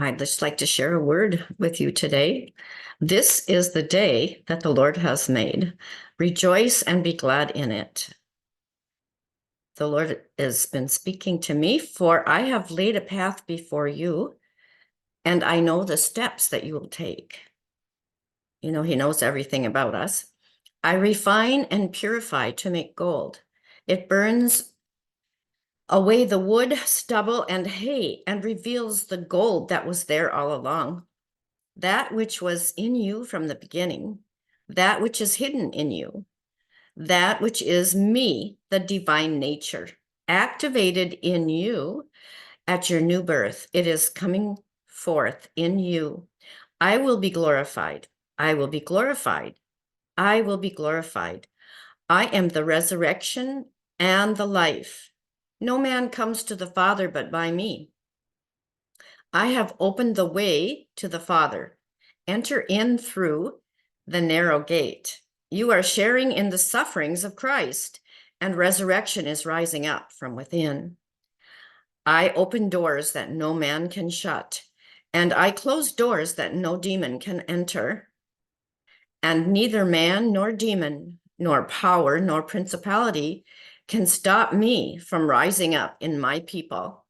I'd just like to share a word with you today. This is the day that the Lord has made. Rejoice and be glad in it. The Lord has been speaking to me, for I have laid a path before you, and I know the steps that you will take. You know, He knows everything about us. I refine and purify to make gold. It burns away the wood, stubble, and hay, and reveals the gold that was there all along. That which was in you from the beginning, that which is hidden in you, that which is me, the divine nature, activated in you at your new birth. It is coming forth in you. I will be glorified. I will be glorified. I will be glorified. I am the resurrection and the life. No man comes to the Father but by me. I have opened the way to the Father. Enter in through the narrow gate. You are sharing in the sufferings of Christ, and resurrection is rising up from within. I open doors that no man can shut, and I close doors that no demon can enter. And neither man nor demon, nor power, nor principality can stop me from rising up in my people.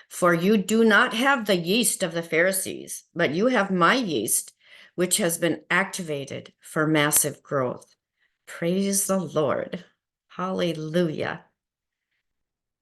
For you do not have the yeast of the Pharisees, but you have my yeast, which has been activated for massive growth. Praise the Lord. Hallelujah.